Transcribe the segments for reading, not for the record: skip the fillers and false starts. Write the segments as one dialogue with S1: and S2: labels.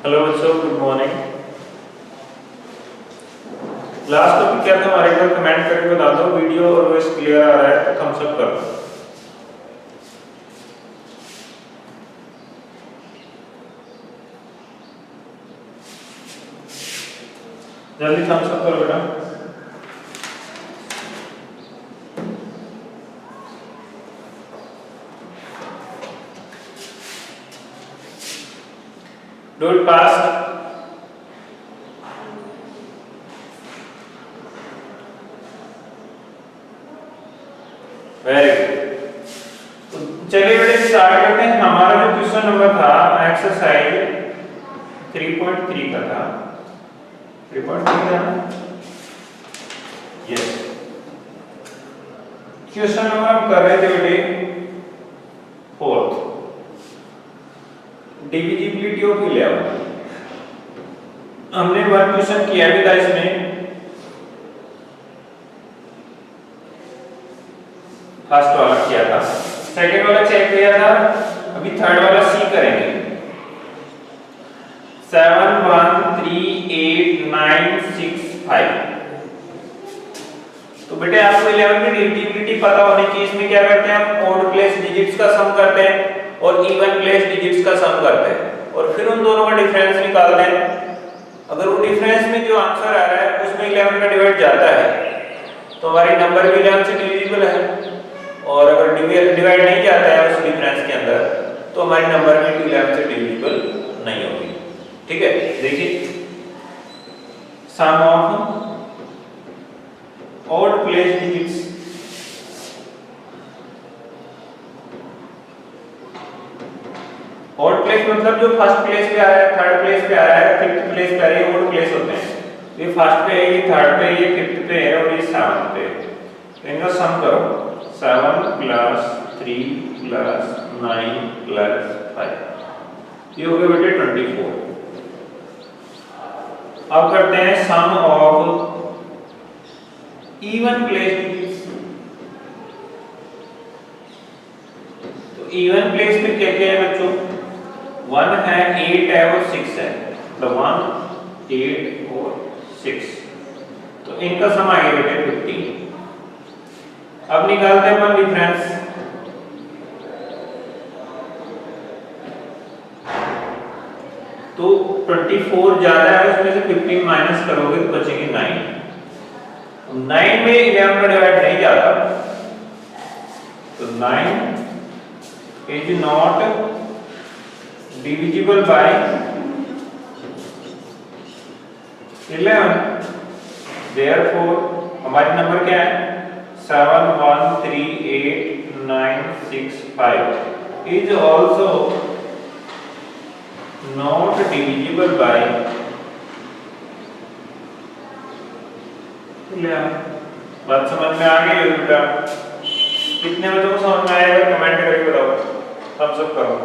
S1: Hello बच्चों, good morning. Last topic क्या था हमारे, एक बार कमेंट करके बता दो। वीडियो और वॉइस क्लियर आ रहा है तो थम्स अप कर दो। जल्दी थम्स अप करो बेटा। Do it fast. Very good. चलिए बेटे स्टार्ट करते हैं। हमारा जो क्वेश्चन नंबर था एक्सरसाइज 3.3 का था। 3.3 था ना? यस। क्वेश्चन नंबर हम कर रहे थे बेटे 4th, डिविजिबिलिटी ऑफ 11। हमने वन क्वेश्चन किया भी था इसमें, फर्स्ट वाला किया था, सेकंड वाला चेक किया था, अभी थर्ड वाला सी करेंगे। 7 1 3 8 9 6 5। तो बेटे आपको 11 की डिविजिबिलिटी पता होनी चाहिए। इसमें क्या करते हैं हम, ऑड प्लेस डिजिट्स का सम करते हैं और इवन प्लेस डिजिट्स का सम करते हैं और फिर उन दोनों का डिफरेंस निकालते हैं। अगर वो डिफरेंस में जो आंसर आ रहा है उसमें 11 का डिवाइड जाता है तो हमारी नंबर भी 11 से डिविजिबल है, और अगर डिवाइड नहीं जाता है उस डिफरेंस के अंदर तो हमारी नंबर भी 11 से डिविजिबल नहीं होगी। ठीक है, देखिए sum of odd place digits. Odd place मतलब जो फर्स्ट प्लेस पे आ रहा है, थर्ड प्लेस पे आ रहा है, फिफ्थ प्लेस पे आ रही है, ऑड प्लेस होते हैं। ये फर्स्ट पे है, ये थर्ड पे है, ये फिफ्थ पे है और ये सेवंथ पे है। तो इनका सम करो। 7 + 3 + 9 + 5, ये हो गया बेटे 24। अब करते हैं सम ऑफ इवन प्लेस डिजिट्स। तो इवन प्लेस में क्या क्या है बच्चों, 1 है, 8 है और 6 है। तो 1 8 और 6, तो इनका सम आ गया बेटे 15। अब निकालते हैं अपन डिफरेंस। तो 24 ज्यादा है, उसमें से 15 माइनस करोगे तो बचेंगे 9। 9 में 11 का डिवाइड नहीं जाता, तो 9 is not divisible by 11। Therefore हमारी नंबर क्या है, 7 1 3 8 9 6 5 is also not divisible by 11। बात समझ में आ गई बेटा? कितने बच्चों को समझ में आया है कमेंट करके बताओ, थम्स अप करो,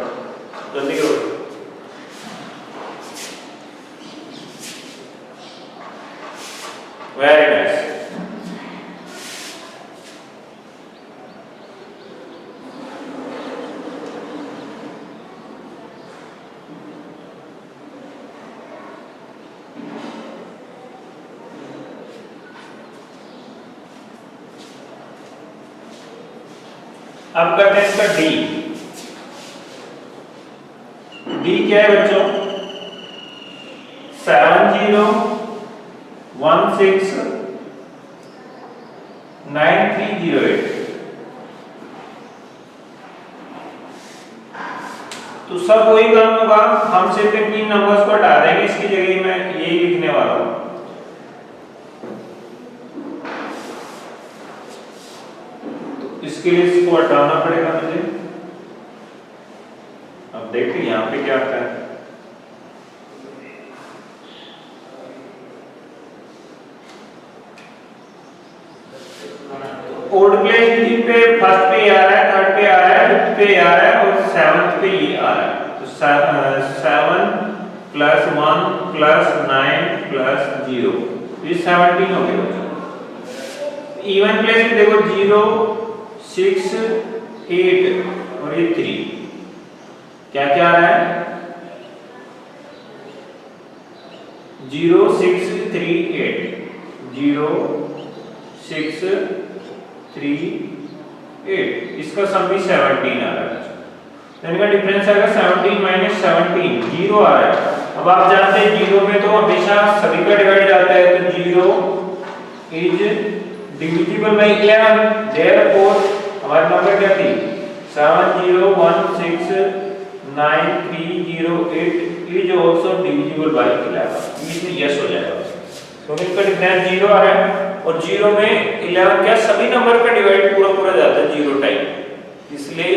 S1: जल्दी करो। Very nice. अब करते हैं इसका डी। डी क्या है बच्चों, 7 0 1 6 9 3 0 8। तो सब वही काम होगा, हम सिर्फ इन 3 नंबर्स को हटा देंगे, इसकी जगह मैं यही लिखने वाला हूं। इसके लिए इसको हटाना पड़ेगा मुझे। अब देखते हैं यहाँ पे क्या आता है। ऑड प्लेस डिजिट पे फर्स्ट पे आ रहा है, थर्ड पे आ रहा है, फिफ्थ पे आ रहा है और सेवंथ पे ये आ रहा है। तो 7 + 1 + 9 + 0, ये 17 हो गया। इवन प्लेस में देखो 0 6 8 और ये 3, क्या क्या आ रहा है 0638 0638 इसका सम भी 17 आ रहा है। तो इनका डिफरेंस आएगा 17 माइनस 17 0 आ रहा है। अब आप जानते हैं 0 में तो हमेशा सभी का डिवाइड जाता है, तो 0 इज डिविजिबल बाय 11, देयरफॉर हमारा नंबर क्या थी 70169308 इज आल्सो डिविजिबल बाय 11, इसमें यस हो जाएगा। तो इनका डिफरेंस 0 आ रहा है और 0 में 11 क्या सभी नंबर का डिवाइड पूरा जाता है 0 टाइम, इसलिए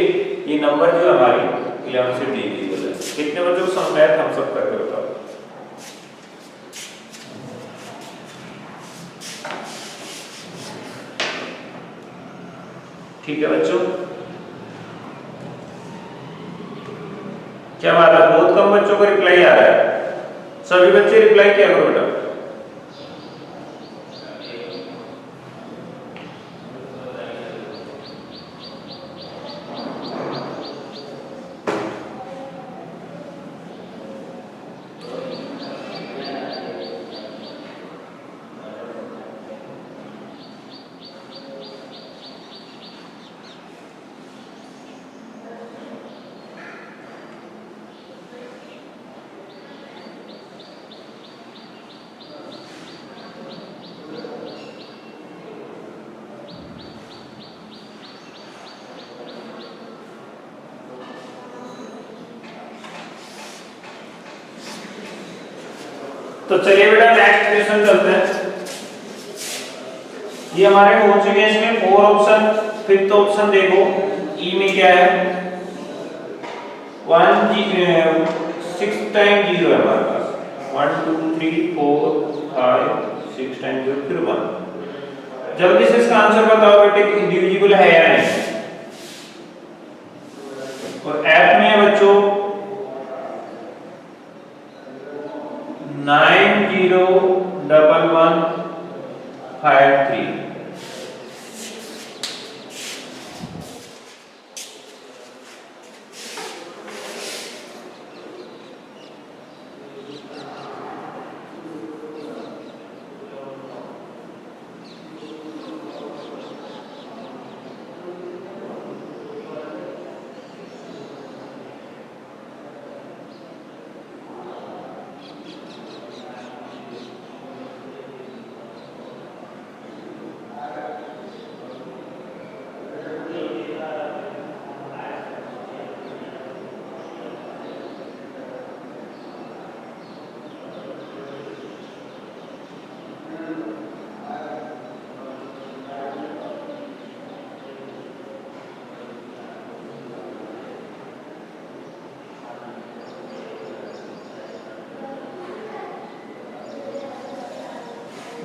S1: ये नंबर जो हमारी 11 से डिविजिबल है। कितने बच्चों को समझ आया हम सब करके बताओ। ठीक है बच्चों, क्या बात है, बहुत कम बच्चों को रिप्लाई आ रहा है। सभी बच्चे रिप्लाई क्या करो बेटा। तो चलिए बेटा नेक्स्ट क्वेश्चन चलते हैं। ये हमारे हो चुके हैं, इसमें 4 ऑप्शन। फिफ्थ ऑप्शन देखो, ई में क्या है 6 टाइम 0 है हमारे पास, 1 2 3 4 5 6 टाइम 0 फिर 1। जल्दी से इसका आंसर बताओ बेटे, इंडिविजुअल है या नहीं। और ऐप में है बच्चों 901153।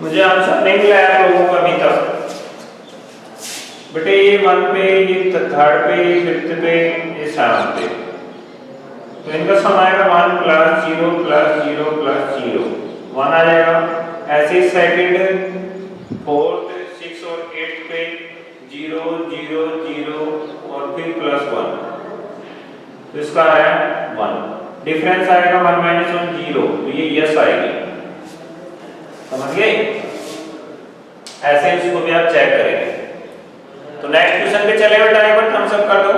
S1: मुझे आंसर नहीं मिला है लोगों को अभी तक बेटे। ये 1 पे, ये 3rd पे, ये 5th पे, ये 7th पे। तो इनका सम आएगा 1 + 0 + 0 + 0 1 आ जाएगा। ऐसे ही 2nd 4th 6 और 8th पे 0 0 0 और फिर +1, तो इसका आया 1। डिफरेंस आएगा 1 - 1 0, तो ये यस आएगी। समझ गए? ऐसे इसको भी आप चेक करेंगे। तो नेक्स्ट क्वेश्चन पे चले बेटा, एक बार थम्स अप कर दो।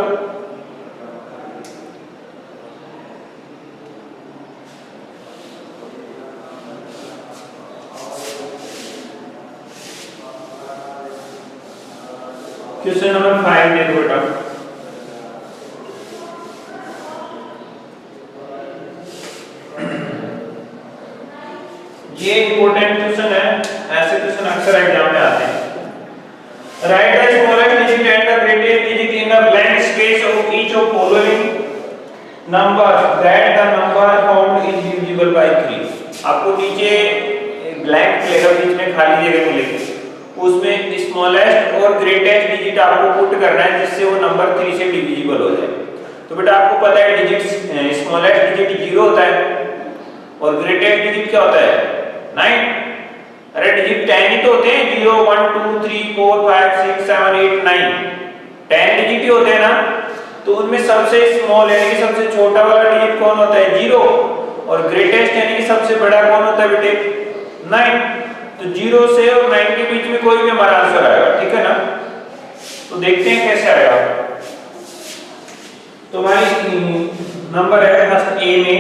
S1: क्वेश्चन नंबर 5 देखो बेटा। ये इंपॉर्टेंट क्वेश्चन है, ऐसे क्वेश्चन अक्सर एग्जाम में आते हैं। Right the smallest digit and the greatest digit in the blank space of each of following numbers that the number found is divisible by 3। आपको नीचे ब्लैंक मिलेगा, बीच में खाली जगह मिलेगी, उसमें स्मॉलेस्ट और ग्रेटेस्ट डिजिट आपको पुट करना है जिससे वो नंबर 3 से डिविजिबल हो जाए। तो बेटा आपको पता है डिजिट्स, स्मॉलेस्ट डिजिट 0 होता है और ग्रेटेस्ट डिजिट क्या होता है 9। अरे डिजिट 10 ही तो होते हैं, 0 1 2 3 4 5 6 7 8 9 10 डिजिट ही होते हैं ना। तो उनमें सबसे स्मॉल यानी कि सबसे छोटा वाला डिजिट कौन होता है 0, और ग्रेटेस्ट यानी कि सबसे बड़ा कौन होता है बेटे? 9। तो 0 से और 9 के बीच में कोई भी हमारा आंसर आएगा, ठीक है ना। तो देखते हैं कैसे आएगा। तो हमारी नंबर है फर्स्ट ए में,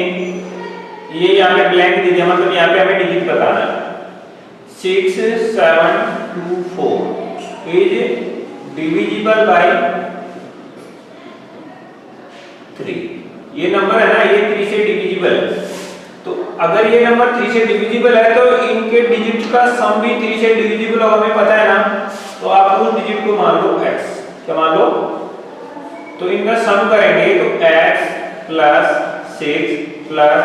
S1: ये यहाँ पे ब्लैंक दे दिया, मतलब यहाँ पे हमें डिजिट बताना है। 6 7 2 4 इज डिविजिबल बाय 3। ये नंबर है ना, ये 3 से डिविजिबल है। तो अगर ये नंबर 3 से डिविजिबल है तो इनके डिजिट का सम भी 3 से डिविजिबल होगा, हमें पता है ना। तो आप उस डिजिट को मान लो x, क्या मान लो? तो इनका सम करेंगे तो x plus 6 plus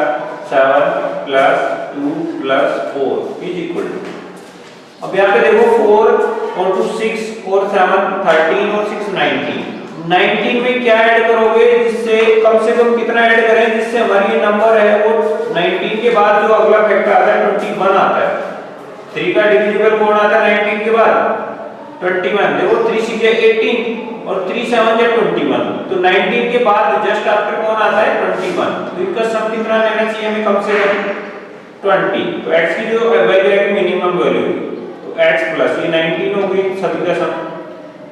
S1: 7 plus 2 plus 4 is equal to, अब यहाँ पे देखो 4 और 2 6 4 7 13 और 6 19। 19 में क्या ऐड करोगे जिससे कम से कम कितना ऐड करें जिससे हमारी ये नंबर है वो 19 के बाद जो अगला फैक्टर आता है 21 आता है। 3 का डिविजिबल कौन आता है 19 के बाद? 21। देखो 3 6 18 और 3 7 या 21, तो 19 के बाद जस्ट आफ्टर कौन आता है 21। तो इनका सम कितना लेना चाहिए हमें? कम से कम 20। तो x की जो वैल्यू है मिनिमम वैल्यू, तो x प्लस ये 19 हो गई सभी का सम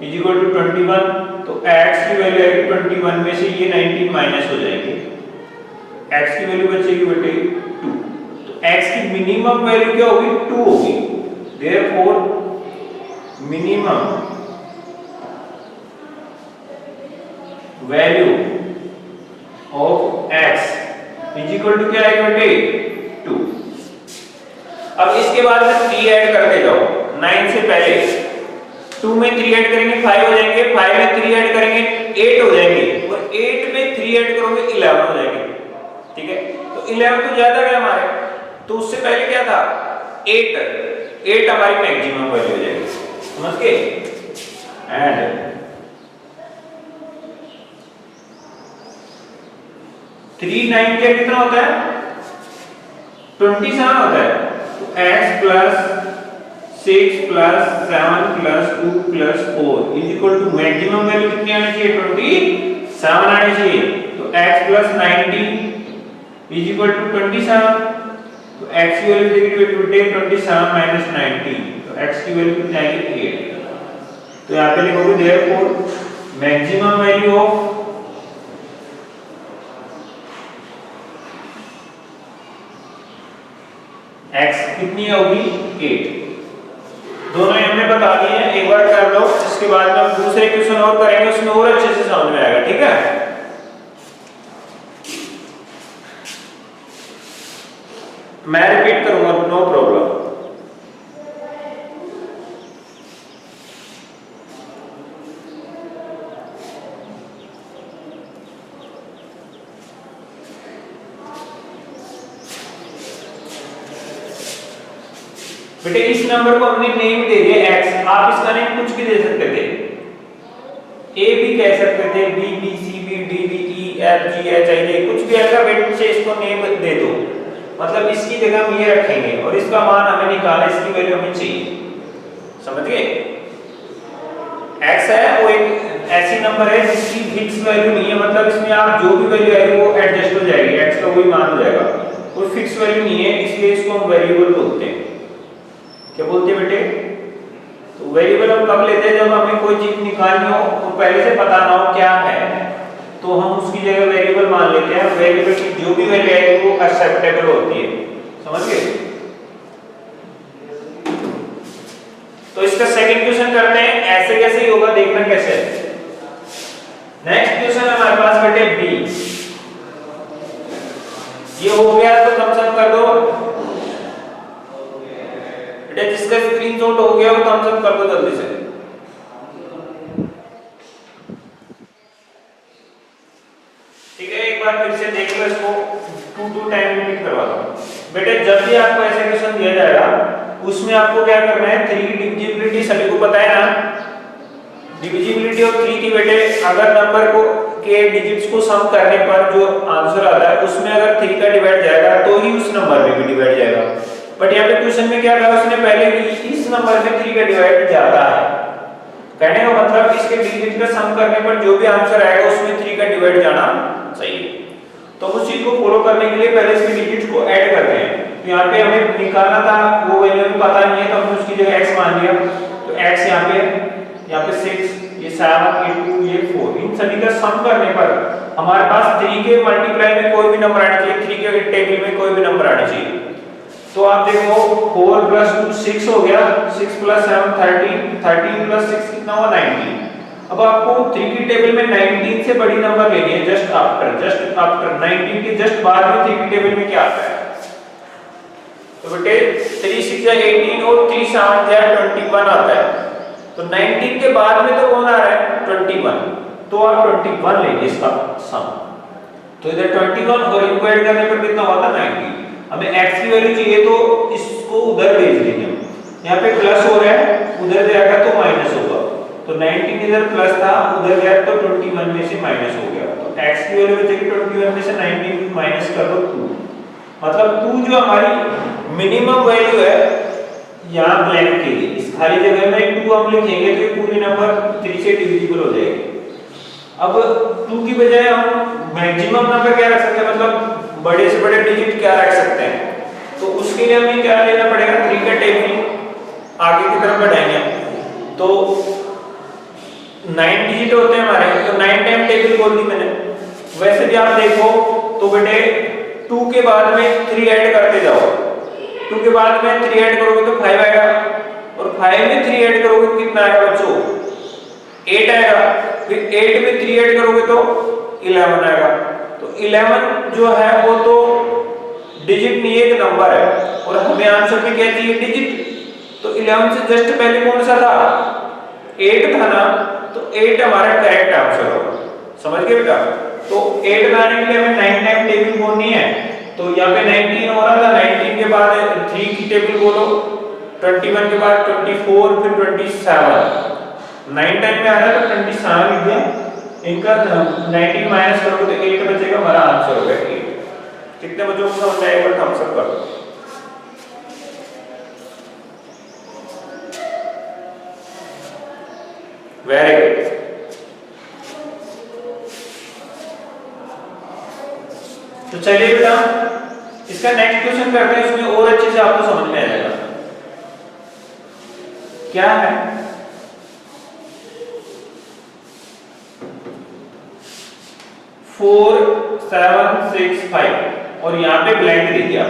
S1: इज इक्वल टू 21। तो x की वैल्यू है 21 में से ये 19 माइनस हो जाएंगे, x की वैल्यू बचेगी बेटे 2। तो x की मिनिमम वैल्यू क्या होगी? 2 होगी। Therefore minimum value of x is equal to क्या है बेटे? 2। अब इसके बाद में 3 ऐड करते जाओ 9 से पहले। 2 में 3 ऐड करेंगे 5 हो जाएंगे, 5 में 3 ऐड करेंगे 8 हो जाएंगे, और 8 में 3 ऐड करोगे 11 हो जाएंगे, ठीक है। तो 11 तो ज्यादा है हमारे, तो उससे पहले क्या था 8 हमारी मैक्सिमम वैल्यू हो जाएगी, समझ गए। एंड 3 9 क्या कितना होता है? 27 होता है। तो x plus 6 plus 7 plus 2 plus 4 is equal to maximum value कितनी आनी चाहिए? 27 आनी चाहिए। तो x plus 19 is equal to 27। तो x की वैल्यू देखिए 27 माइनस 19, तो x की वैल्यू कितनी आएगी? 8। तो यहाँ पे लिखोगे therefore maximum value of x कितनी होगी? 8। दोनों हमने बता दिए हैं, एक बार कर लो, इसके बाद में हम दूसरे क्वेश्चन और करेंगे, उसमें और अच्छे से समझ में आएगा, ठीक है। मैं रिपीट करूंगा, नो प्रॉब्लम। बेटे इस नंबर को हमने नेम दे दिया x, आप इसका नेम कुछ भी दे सकते थे, a भी कह सकते थे, b b c b d d e f g h i j, कुछ भी अल्फाबेट से इसको नेम दे दो, मतलब इसकी जगह हम ये रखेंगे और इसका मान हमें निकालना, इसकी वैल्यू हमें चाहिए, समझ गए। x है वो एक ऐसी नंबर है जिसकी फिक्स वैल्यू नहीं है, मतलब इसमें आप जो भी वैल्यू आएगी वो एडजस्ट हो जाएगी, x का वही मान हो जाएगा, कोई फिक्स वैल्यू नहीं है, इसलिए इसको हम वेरिएबल बोलते हैं। क्या बोलते हैं बेटे? तो वेरिएबल हम कब लेते हैं? जब हमें कोई चीज निकालनी हो तो पहले से पता ना हो क्या है, तो हम उसकी जगह वेरिएबल मान लेते हैं, वेरिएबल की जो भी वैल्यू आएगी वो एक्सेप्टेबल होती है, समझ गए। तो इसका सेकंड क्वेश्चन करते हैं, ऐसे कैसे ही होगा देखना कैसे है। नेक्स्ट क्वेश्चन हमारे पास बेटे बी, ये हो गया तो कम से कम कर दो बेटे, जिसका स्क्रीनशॉट हो गया वो थम्स अप कर दो जल्दी से। ठीक है, एक बार फिर से देख लो इसको, 2 टाइम रिपीट करवा दो बेटे। जब भी आपको ऐसा क्वेश्चन दिया जाएगा उसमें आपको क्या करना है, 3 डिविजिबिलिटी सभी को पता है ना, डिविजिबिलिटी ऑफ 3 की बेटे, अगर नंबर को के डिजिट्स को सम करने पर जो आंसर आता है उसमें अगर 3 का डिवाइड जाएगा तो ही उस नंबर में भी डिवाइड जाएगा। बट यहाँ पे क्वेश्चन में क्या कहा उसने, पहले भी इस नंबर में 3 का डिवाइड जाता है, कहने का मतलब इसके डिजिट का सम करने पर जो भी आंसर आएगा उसमें 3 का डिवाइड जाना चाहिए। तो उस चीज को फॉलो करने के लिए पहले इसके डिजिट्स को ऐड करते हैं। तो यहाँ पे हमें निकालना था, वो वैल्यू हमें पता नहीं है तो हमने उसकी जगह x मान लिया। तो x यहाँ पे 6, ये 7, ये 2, ये 4, इन सभी का सम करने पर हमारे पास 3 के मल्टीप्लाई में कोई भी नंबर आना चाहिए, 3 के टेबल में कोई भी नंबर आना चाहिए। तो आप देखो 4 + 2 6 हो गया, 6 + 7 13, 13 + 6 कितना हुआ 19। अब आपको 3 की टेबल में 19 से बड़ी नंबर लेनी है, जस्ट आफ्टर 19 के जस्ट बाद में 3 की टेबल में क्या आता है। तो बेटे 3 6 या 18 और 3 7 या 21 आता है। तो 19 के बाद में तो कौन आ रहा है 21, तो आप 21 लेंगे इसका सम। तो इधर 21 और इनको ऐड करने पर कितना होता है 19। हमें x की वैल्यू चाहिए तो इसको उधर भेज देंगे। यहाँ पे प्लस हो रहा है, उधर जाएगा तो माइनस होगा। तो 19 इधर प्लस था, उधर गया तो 21 में से माइनस हो गया। तो x की वैल्यू बचेगी 21 में से 19 माइनस कर दो 2, मतलब 2 जो हमारी मिनिमम वैल्यू है यहाँ ब्लैंक के लिए, इस खाली जगह में 2 हम लिखेंगे तो ये पूरी नंबर 3 से डिविजिबल हो जाएगी। अब 2 की बजाय हम मैक्सिमम नंबर क्या रख सकते हैं, मतलब बड़े से बड़े डिजिट क्या रख सकते हैं। तो उसके लिए हमें क्या लेना पड़ेगा, 3 का टेबल आगे की तरफ बढ़ाएंगे। तो 9 डिजिट होते हैं हमारे, तो 9 टाइम टेबल बोल दी मैंने। वैसे भी आप देखो तो बेटे 2 के बाद में 3 ऐड करते जाओ, 2 के बाद में 3 ऐड करोगे तो 5 आएगा, और 5 में 3 ऐड करोगे तो कितना आएगा बच्चों 8 आएगा। फिर 8 में 3 ऐड करोगे तो 11 आएगा। तो 11 जो है वो तो डिजिट नहीं एक नंबर है, और हमें आंसर में क्या चाहिए डिजिट। तो 11 से जस्ट पहले कौन सा था 8 था ना, तो 8 हमारा करेक्ट आंसर होगा। समझ गए बेटा। तो 8 लाने के लिए हमें 9 टाइम टेबल बोलनी है। तो यहाँ पे 19 हो रहा था, 19 के बाद 3 की टेबल बोलो, 21 के बाद 24, फिर 27, 9 टाइम में आ रहा है तो 27 लिख दिया। इनका 19 माइनस करोगे तो 8 बचेगा, हमारा आंसर होगा 8। कितने बच्चों को समझ आएगा थम्स अप कर दो। Very good. तो चलिए बेटा इसका नेक्स्ट क्वेश्चन करते हैं, इसमें और अच्छे से आपको समझ में आ जाएगा क्या है। 4 7 6 5 और यहाँ पे ब्लैंक दे दिया,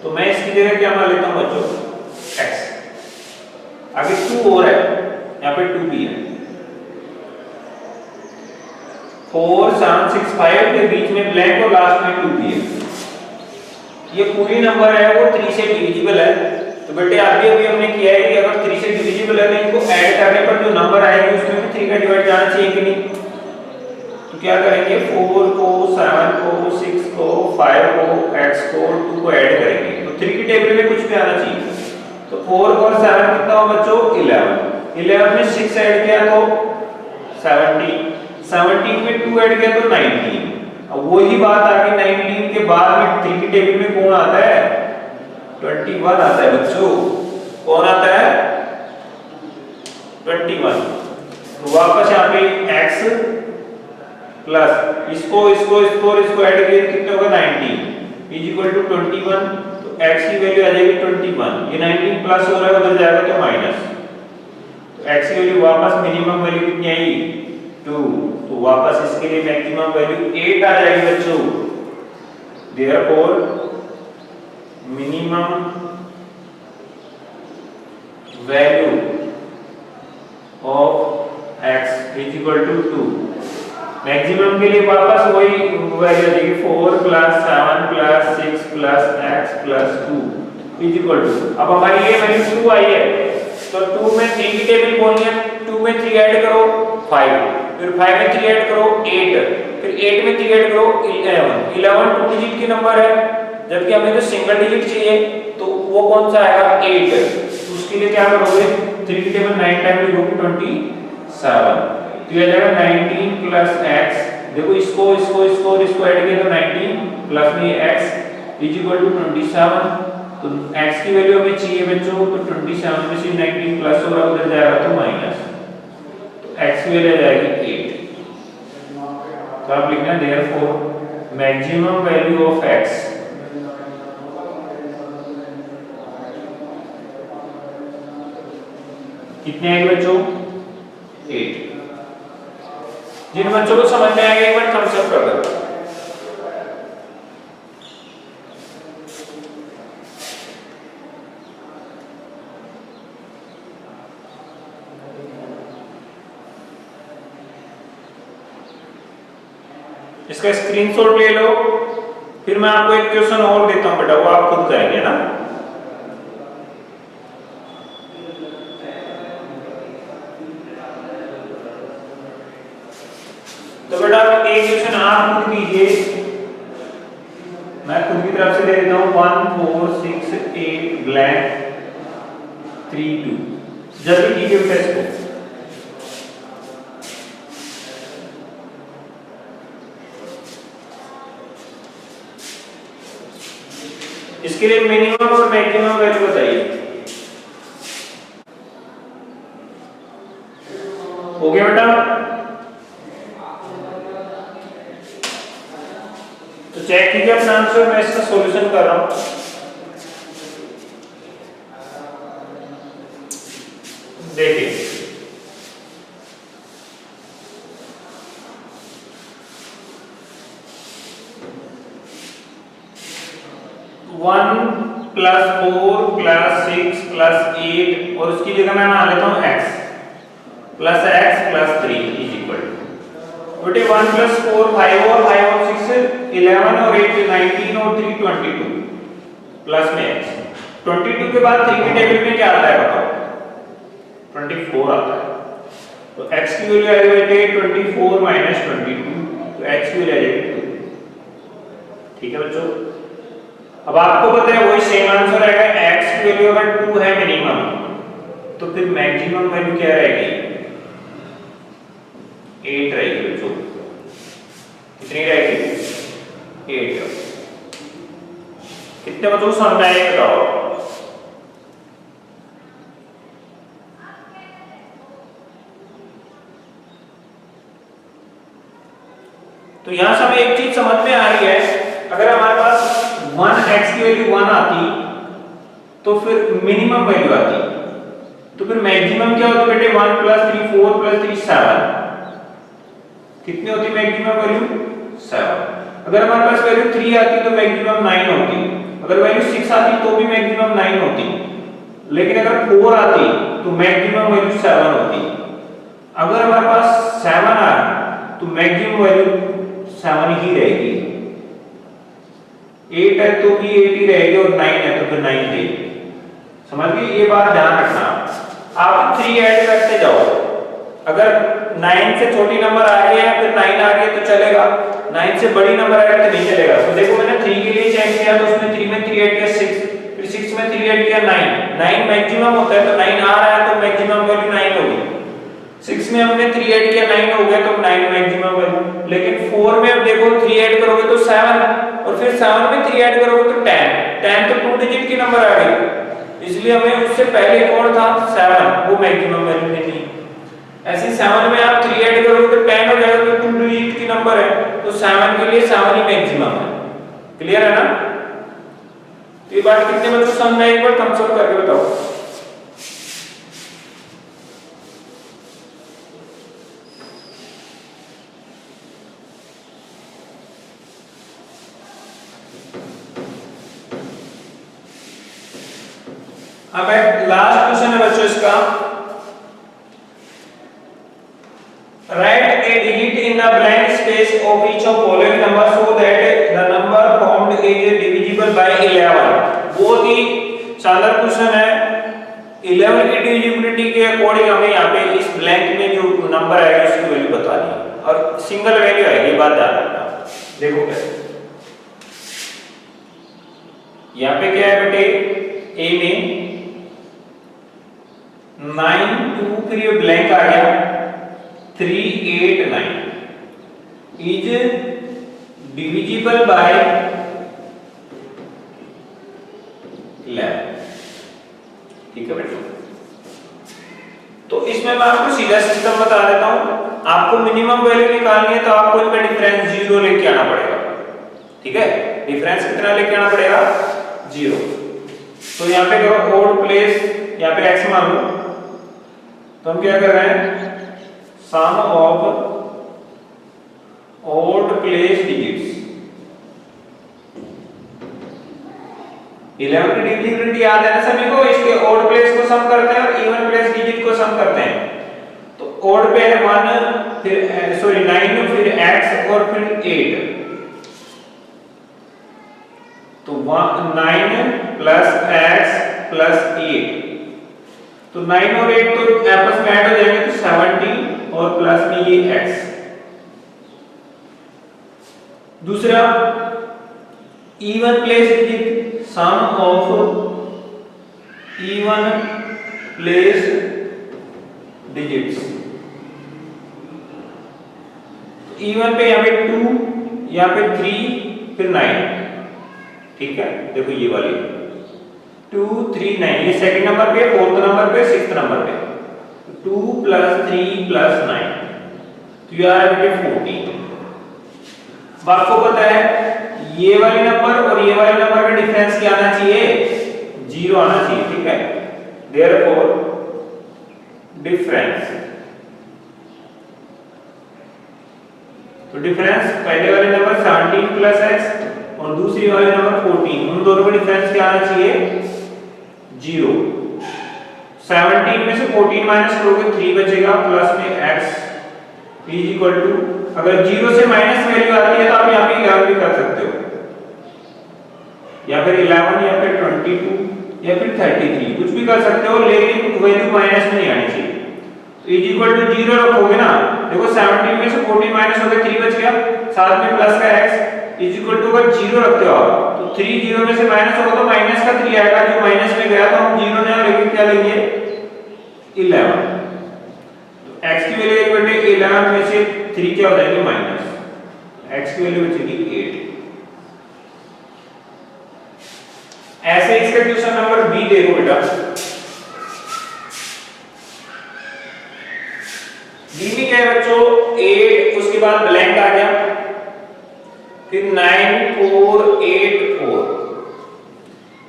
S1: तो मैं इसकी जगह क्या मान लेता हूँ बच्चों x। आगे 2 और है, यहाँ पे 2 भी है। 4 7 6 5 के बीच में ब्लैंक और लास्ट में 2 भी है। ये पूरी नंबर है वो 3 से डिविजिबल है। तो बेटे अभी हमने किया है कि अगर 3 से डिविजिबल है तो इनको ऐड करने पर जो नंबर आएगी उसमें भी 3 का डिवाइड जाना चाहिए कि नहीं। तो क्या करेंगे 4 को 7 को 6 को 5 को x को 2 को ऐड करेंगे, तो 3 की टेबल में कुछ भी आना चाहिए। तो 4 और 7 कितना हो बच्चों 11, 11 में 6 ऐड किया तो 17, 17 में 2 ऐड किया तो 19। अब वही बात आगे 19 के बाद में 3 की टेबल में कौन आता है 21 आता है बच्चों। कौन आता है 21। तो वापस यहाँ पे x प्लस इसको ऐड किए कितना होगा 19 इज इक्वल टू 21। तो x की वैल्यू आ जाएगी 21, ये 19 प्लस हो रहा है उधर जाएगा तो माइनस। तो x की वैल्यू वापस मिनिमम वैल्यू कितनी आई 2, तो वापस इसके लिए मैक्सिमम वैल्यू 8 आ जाएगी बच्चों। Therefore minimum value of x is equal to 2। Maximum के लिए वापस वही वैल्यू देगी 4 + 7 + 6 + x + 2 इज इक्वल टू। अब हमारी ये वैल्यू 2 आई है, तो 2 में 3 की टेबल बोलनी है। 2 में 3 ऐड करो 5, फिर 5 में 3 ऐड करो 8, फिर 8 में 3 ऐड करो 11। 11 2 डिजिट की नंबर है, जबकि हमें तो सिंगल डिजिट चाहिए, तो वो कौन सा आएगा 8। तो उसके लिए क्या करोगे 3 की टेबल 9 टाइम लिखोगे 27। तो ये आ जाएगा 19 + x, देखो इसको ऐड किया तो 19 प्लस में x इज इक्वल टू 27। तो x की वैल्यू हमें चाहिए बच्चों, तो 27 में से 19 प्लस हो रहा है उधर जाएगा तो माइनस। तो x की वैल्यू आ जाएगी 8। तो आप लिखना therefore maximum value of x कितने आएंगे बच्चों? 8। जिन बच्चों को समझ में आएगा एक बार थम्स अप कर दो। इसका स्क्रीनशॉट ले लो, फिर मैं आपको एक क्वेश्चन और देता हूं बेटा, वो आप खुद करेंगे ना। तो बेटा एक क्वेश्चन आप खुद कीजिए, मैं खुद की तरफ से दे देता हूं 1 4 6 8 ब्लैंक 3 2। जल्दी कीजिए बेटा इसको। इसके लिए मिनिमम और मैक्सिमम वैल्यू बताइए। हो गया बेटा? तो चेक कीजिए अपना आंसर, मैं इसका सॉल्यूशन कर रहा हूं। देखिए 1 + 4 + 6 + 8 और उसकी जगह मैं मान लेता हूं x + x + 3 बेटे 1 + 4 5 और 5 और 6 11 और 8 19 और 3 22 प्लस में x। 22 के बाद 3 की टेबल में क्या आता है बताओ? 24 आता है। तो x की वैल्यू आ जाएगी 24 - 22, तो x की वैल्यू आ जाएगी 2। ठीक है बच्चों? अब आपको पता है वही सेम आंसर आएगा, x की वैल्यू अगर 2 है मिनिमम, तो फिर मैक्सिमम वैल्यू क्या रहेगी? 8 रहेगी बच्चों। कितनी रहेगी? 8। कितने बच्चों को समझ आएगा बताओ? तो यहां से हमें एक चीज समझ में आ रही है, अगर हमारे पास 1x की वैल्यू 1 आती तो फिर मिनिमम वैल्यू आती, तो फिर मैक्सिमम क्या होती बेटे? 1 + 3 4 + 3 7। कितनी होती मैक्सिमम वैल्यू? 7। अगर हमारे पास वैल्यू 3 आती तो मैक्सिमम 9 होती, अगर वैल्यू 6 आती तो भी मैक्सिमम 9 होती, लेकिन अगर 4 आती तो मैक्सिमम वैल्यू 7 होती। अगर हमारे पास 7 आ तो मैक्सिमम वैल्यू 7 ही रहेगी। 8 है तो भी 8 ही रहेगी और 9 है तो फिर 9 रहेगी। समझ गए? ये बात ध्यान रखना। आप 3 ऐड करते जाओ, अगर 9 से छोटी नंबर आ रही है फिर 9 आ रही है तो चलेगा, 9 से बड़ी नंबर आ रही है तो नहीं चलेगा। तो देखो मैंने 3 के लिए चेक किया तो उसमें 3 में 3 ऐड किया 6, फिर 6 में 3 ऐड किया 9। 9 मैक्सिमम होता है तो 9 आ रहा है तो मैक्सिमम वैल्यू 9 होगी। 6 में हमने 3 ऐड किया 9 हो गया तो 9 मैक्सिमम वैल्यू। लेकिन 4 में अब देखो 3 ऐड करोगे तो 7 और फिर 7 में 3 ऐड करोगे तो 10। 10 तो 2 डिजिट की नंबर आ गई, इसलिए हमें उससे पहले कौन था? 7, वो मैक्सिमम वैल्यू नहीं। ऐसे 7 में आप 3 ऐड करोगे तो 10 हो जाएगा, तो 2 डिजिट की नंबर है तो 7 के लिए 7 ही मैक्सिमम है। क्लियर है ना? तो ये बात कितने बच्चों समझ में आई? एक बार थम्स अप करके बताओ। अब लास्ट क्वेश्चन है बच्चों इसका, write a digit in the blank space of each of following number so that the number formed is divisible by 11। बहुत ही शानदार क्वेश्चन है। 11 की डिविजिबिलिटी के अकॉर्डिंग हमें यहाँ पे इस ब्लैंक में जो नंबर आएगा उसकी वैल्यू बतानी है और सिंगल वैल्यू आएगी, बात ध्यान रखना। देखो कैसे, यहाँ पे क्या है बेटे? ए में 9 2 फिर ये ब्लैंक आ गया 3 8 9 इज डिविजिबल बाय 11। ठीक है बेटा? तो इसमें मैं आपको सीधा सिस्टम बता देता हूं। आपको मिनिमम वैल्यू निकालनी है तो आपको इनका डिफरेंस 0 लेके आना पड़ेगा। ठीक है, डिफरेंस कितना लेके आना पड़ेगा 0। तो यहाँ पे करो ओड प्लेस, यहाँ पे x मान लो, तो हम क्या कर रहे हैं सम ऑफ ओड प्लेस डिजिट्स। 11 की डिविजिबिलिटी याद है ना सभी को, इसके ओड प्लेस को सम करते हैं और इवन प्लेस डिजिट को सम करते हैं। तो ओड पे है 1, फिर सॉरी 9, फिर x और फिर 8, तो 9 प्लस x प्लस 8, तो 9 और 8 तो आपस में ऐड हो जाएंगे तो 17 और प्लस में ये x। दूसरा even place digit, sum of even place digits. Even पे यहाँ पे 2, यहाँ पे 3, फिर 9, ठीक है। देखो ये वाली 2 3 9, ये सेकंड नंबर पे, फोर्थ नंबर पे, सिक्स्थ नंबर पे, 2 प्लस 3 प्लस 9, तो ये आया बेटे 14। अब आपको पता है ये वाले नंबर और ये वाले नंबर का डिफरेंस क्या आना चाहिए 0 आना चाहिए, ठीक है। देयरफॉर डिफरेंस, तो डिफरेंस पहले वाले नंबर 17 प्लस x और दूसरी वाले नंबर 14, उन दोनों का डिफरेंस क्या आना चाहिए 0। 17 में से 14 माइनस करोगे 3 बचेगा, प्लस में x इज इक्वल टू, अगर 0 से माइनस वैल्यू आती है तो आप यहाँ पे 11 भी कर सकते हो, या फिर 11 या फिर 22 या फिर 33, कुछ भी कर सकते हो, लेकिन वैल्यू माइनस में नहीं आनी चाहिए। तो इज इक्वल टू 0 रखोगे ना, देखो 17 में से 14 माइनस हो गया 3 बच गया, साथ में प्लस का x इज इक्वल टू, अगर 0 रखते हो आप तो 3 0 में से माइनस होगा तो माइनस का 3 आएगा, जो माइनस में गया तो हम 0 ने लेके क्या लेंगे 11। तो x की वैल्यू बेटे 11 में से 3 क्या हो जाएगी माइनस, x की वैल्यू बचेगी 8। ऐसे इसका क्वेश्चन नंबर बी देखो बेटा, बी में क्या है बच्चों 8, उसके बाद ब्लैंक आ गया, फिर 9 4 8 4,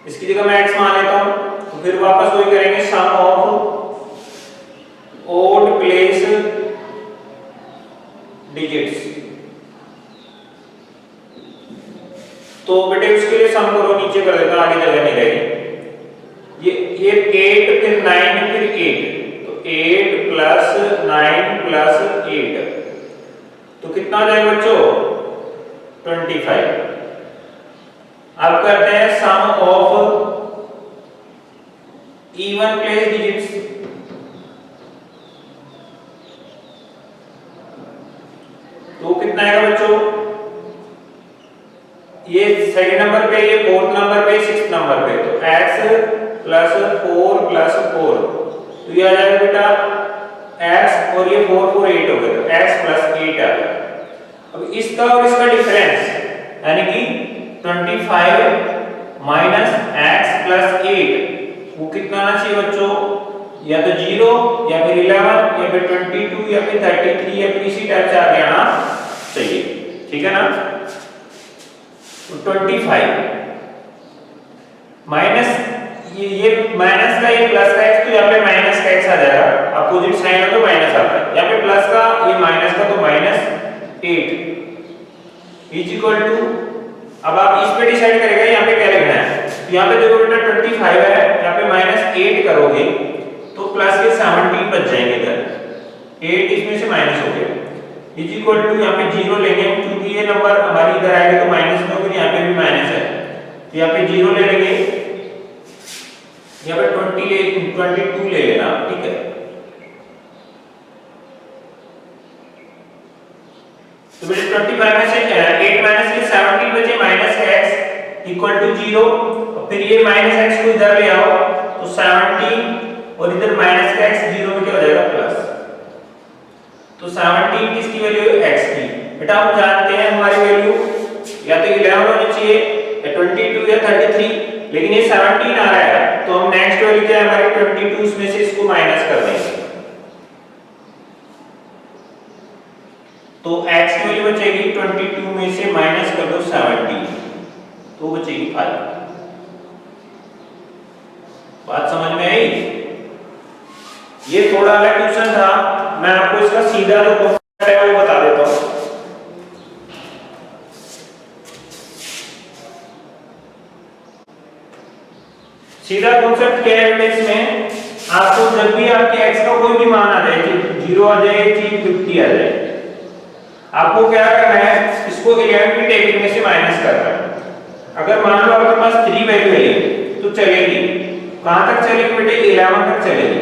S1: इसकी जगह मैं x मान लेता हूं, तो फिर वापस वही करेंगे सम ऑफ ओड प्लेस डिजिट्स। तो बेटे उसके लिए सम करो, नीचे कर देता, आगे जगह नहीं रहेगी। ये 8 फिर 9 फिर 8, तो 8 प्लस 9 प्लस 8, तो कितना आ जाएगा बच्चों 25। अब करते हैं सम ऑफ इवन प्लेस डिजिट्स। तो कितना आएगा बच्चों, ये सेकंड नंबर पे, ये फोर्थ नंबर पे, सिक्स्थ नंबर पे, तो x प्लस 4 प्लस 4, तो ये आ जाएगा बेटा x और ये 4 4 8 हो गया, तो x प्लस 8 आ गया। अब इसका और इसका डिफरेंस यानी कि 25 माइनस x प्लस 8, वो कितना आना चाहिए बच्चों, या तो 0 या फिर 11 या फिर 22 या फिर 33 या फिर इसी टाइप से आगे आना चाहिए, ठीक है ना। तो 25 माइनस ये माइनस का, ये प्लस का x, तो यहाँ पे माइनस का x आ जाएगा, अपोजिट साइन है तो माइनस आता है, यहाँ पे प्लस का, ये माइनस का, तो माइनस 8 इज इक्वल टू, अब आप इस पे डिसाइड करेंगे यहाँ पे क्या लिखना है। तो यहाँ पे देखो बेटा 25 है, यहाँ पे माइनस 8 करोगे तो प्लस के 17 बच जाएंगे, इधर 8 इसमें से माइनस हो गया, इज इक्वल टू, यहाँ पे 0 लेंगे क्योंकि ये नंबर हमारी इधर आएगा तो माइनस में होगा, यहाँ पे भी माइनस है, तो यहाँ पे 0 ले लेंगे, यहाँ पे 22 ले लेना, ठीक है। तो बेटे 25 में से 8 माइनस के 17 बचे, माइनस x इक्वल टू 0, और फिर ये माइनस x को इधर ले आओ तो 17 और इधर माइनस का x 0 में क्या हो जाएगा प्लस, तो 17 किसकी वैल्यू है x की। बेटा हम जानते हैं हमारी वैल्यू या तो 11 होनी चाहिए या 22 या 33, लेकिन ये 17 आ रहा है, तो हम नेक्स्ट वैल्यू क्या है हमारी 22 में से इसको माइनस कर देंगे, तो तो x की वैल्यू बचेगी 22 में से माइनस कर दो 17, तो बचेगी 5। बात समझ में आई? ये थोड़ा अलग क्वेश्चन था, मैं आपको इसका सीधा जो कॉन्सेप्ट है वो बता देता हूं। सीधा कॉन्सेप्ट क्या है इसमें, आपको जब भी आपके x का कोई भी मान आ जाए, 0 आ जाए, 50 आ जाए, आपको क्या करना है, इसको 11 की टेबल में से माइनस करना है। अगर मान लो आपके पास 3 वैल्यू है तो चलेगी, कहां तक चलेगी बेटे? 11 तक चलेगी।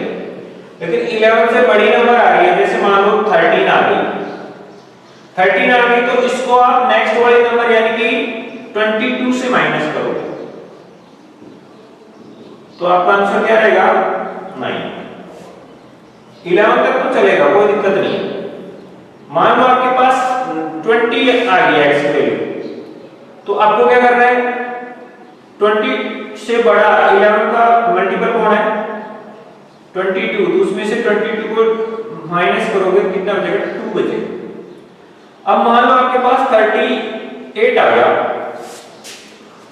S1: लेकिन 11 से बड़ी नंबर आ रही है, जैसे मान लो 13 आ गई, 13 आ गई, तो इसको आप नेक्स्ट वाले नंबर यानी कि 22 से माइनस करोगे, तो आपका आंसर क्या रहेगा? 9। 11 तक तो चलेगा, कोई दिक्कत नहीं है। मान लो आपके पास 20 आ गया x वैल्यू, तो आपको क्या करना है? 20 से बड़ा 11 का मल्टीपल कौन है? 22, तो उसमें से 22 को माइनस करोगे, कितना बचेगा? 2 बचेगा। अब मान लो आपके पास 38 आ गया,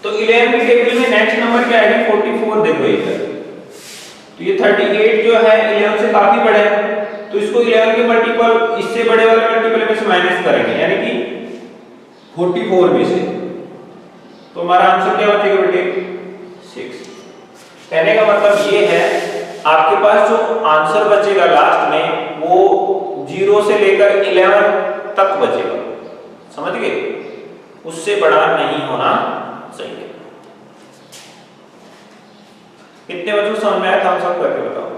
S1: तो 11 की टेबल में नेक्स्ट नंबर क्या आएगी? 44। देखो इधर, तो ये 38 जो है 11 से काफी बड़ा है, तो इसको 11 के मल्टीपल, इससे बड़े वाले मल्टीपल में से माइनस करेंगे, यानी कि 44 में से, तो हमारा आंसर क्या बचेगा बेटे? 6। कहने का मतलब ये है, आपके पास जो आंसर बचेगा लास्ट में वो 0 से लेकर 11 तक बचेगा, समझ गए? उससे बड़ा नहीं होना चाहिए। कितने बच्चों को समझ में आया? थम्स अप करके बताओ।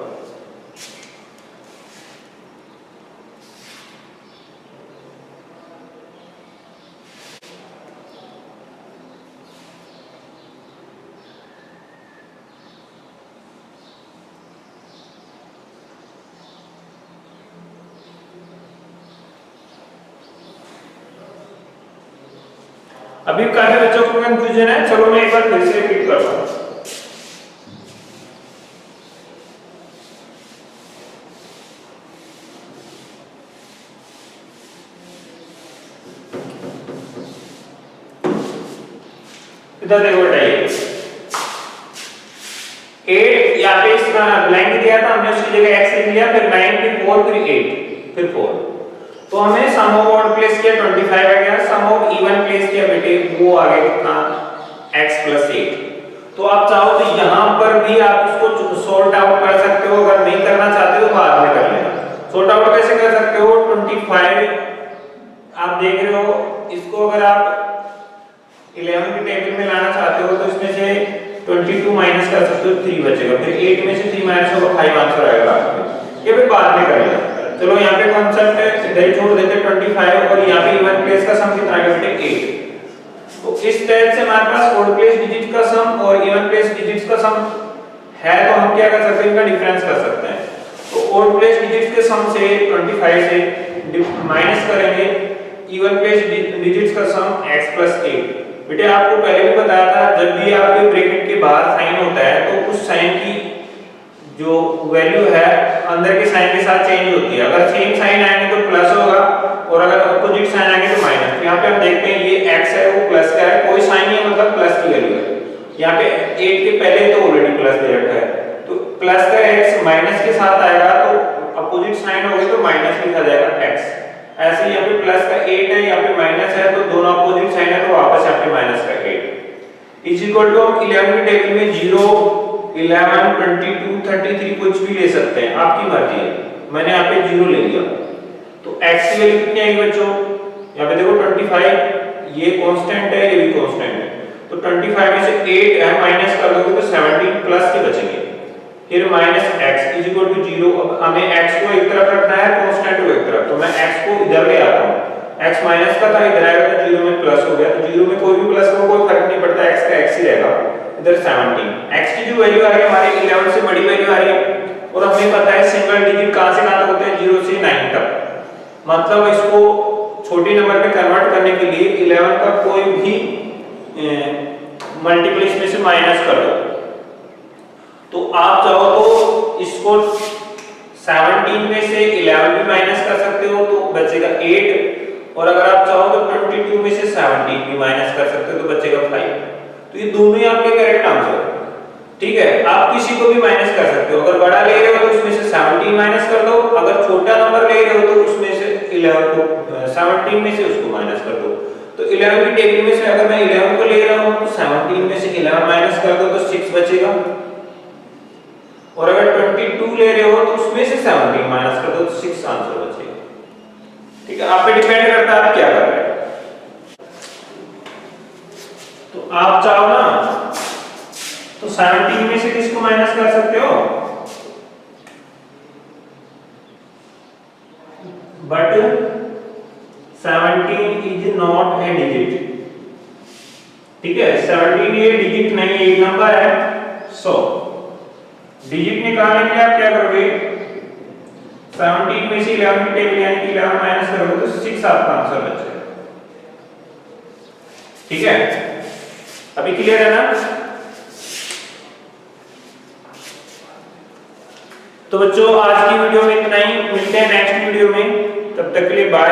S1: अभी काफी बच्चों को कंफ्यूजन है, चलो मैं एक बार फिर से रिपीट करता हूं। इधर देखो बेटा, ये 8 यहाँ पे इसका ब्लैंक दिया था हमने, उसकी जगह x लिख लिया, फिर 9 फिर 4 फिर 8 फिर 4, तो हमें सम ऑफ ऑड प्लेस किया 25 आ गया, सम ऑफ इवन प्लेस किया बेटे वो आ गया कितना? x + 8। तो आप चाहो तो यहां पर भी आप इसको सॉर्ट आउट कर सकते हो, अगर नहीं करना चाहते तो बाद में कर लेना। सॉर्ट आउट कैसे कर सकते हो? 25 आप देख रहे हो, इसको अगर आप 11 की टेबल में लाना चाहते हो तो इसमें से 22 माइनस कर सकते हो, 3 बचेगा, फिर 8 में से 3 माइनस होगा, 5 आंसर आएगा आपका। ये फिर बाद में कर लेना। चलो यहाँ पे कांसेप्ट इधर ही छोड़ देते 25, और यहाँ पे इवन प्लेस का सम कितना आएगा बेटे? 8। तो इस तरह से हमारे पास ऑड प्लेस डिजिट का सम और इवन प्लेस डिजिट्स का सम है, तो हम क्या कर सकते हैं? इनका डिफरेंस कर सकते हैं। तो ऑड प्लेस डिजिट्स के सम से 25 से माइनस करेंगे इवन प्लेस डिजिट्स का सम x + 8। बेटे आपको पहले भी बताया था, जब भी आपके ब्रैकेट के बाहर साइन होता है तो उस साइन की जो वैल्यू है अंदर के साइन के साथ चेंज होती है। अगर सेम साइन आएंगे तो प्लस होगा, और अगर अपोजिट साइन आएंगे तो माइनस। यहाँ पे हम देखते हैं ये x है वो प्लस का है, कोई साइन नहीं है मतलब प्लस की वैल्यू है। यहाँ पे 8 के पहले तो ऑलरेडी प्लस दे रखा है, तो प्लस का x माइनस के साथ आएगा, तो अपोजिट साइन होगी तो माइनस लिखा जाएगा x। ऐसे ही यहाँ पे प्लस का 8 है, यहाँ पे माइनस है, तो दोनों अपोजिट साइन है, तो वापस यहाँ पे माइनस का 8 इज इक्वल टू हम 11 की टेबल में 0, 11, 22, 33 कुछ भी ले सकते हैं, आपकी मर्जी है। मैंने यहाँ पे 0 ले लिया, तो x की वैल्यू कितनी आएगी बच्चों? यहाँ पे देखो 25, ये कांस्टेंट है, ये भी कांस्टेंट है, तो 25 में से 8 है माइनस कर दोगे तो 17 प्लस के बचेंगे, फिर minus x is equal to 0। अब हमें x को एक तरफ रखना है, कांस्टेंट को एक तरफ, तो मैं x को इधर ले आता हूं। x माइनस का था, इधर आएगा तो 0 में प्लस हो गया, तो 0 में कोई भी प्लस हो कोई फर्क नहीं पड़ता, x का x ही रहेगा। इधर 17, x की जो वैल्यू आ रही है हमारी 11 से बड़ी वैल्यू आ रही है, और हमें पता है सिंगल डिजिट कहां से कहां तक होते हैं? 0 से 9 तक। मतलब इसको छोटी नंबर में कन्वर्ट करने के लिए 11 का कोई भी मल्टीपल इसमें से माइनस कर दो, तो आप चाहो तो इसको 17 में से 11 भी माइनस कर सकते हो, तो बचेगा 8, और अगर आप चाहो तो 22 में से 17 भी माइनस कर सकते हो तो बचेगा 5। तो ये दोनों ही आपके करेक्ट आंसर है। ठीक है, आप किसी को भी माइनस कर सकते हो। अगर बड़ा ले रहे हो तो उसमें से 17 माइनस कर दो, अगर छोटा नंबर ले रहे हो तो उसमें से 11 को 17 में से उसको माइनस कर दो। तो 11 की टेबल में से अगर मैं 11 को ले रहा हूं तो 17 में से 11 माइनस कर दो तो 6 बचेगा। और अगर 22 ले रहे हो तो उसमें से 17 माइनस कर दो तो 6 आंसर बचेगा। ठीक है, आप पे डिपेंड करता है आप क्या कर रहे हैं। तो आप चाहो ना तो 17 में से किसको माइनस कर सकते हो, but 17 is not a digit. ठीक है, 17 ये डिजिट नहीं है, एक नंबर है। सो डिजिट निकालने के लिए आप क्या करोगे, 17 में से 11 की टेबल यानी कि 11 माइनस करोगे तो 6 आपका आंसर बचेगा। ठीक है, अभी क्लियर है ना। तो बच्चों आज की वीडियो में इतना ही, मिलते हैं नेक्स्ट वीडियो में, तब तक के लिए बाय।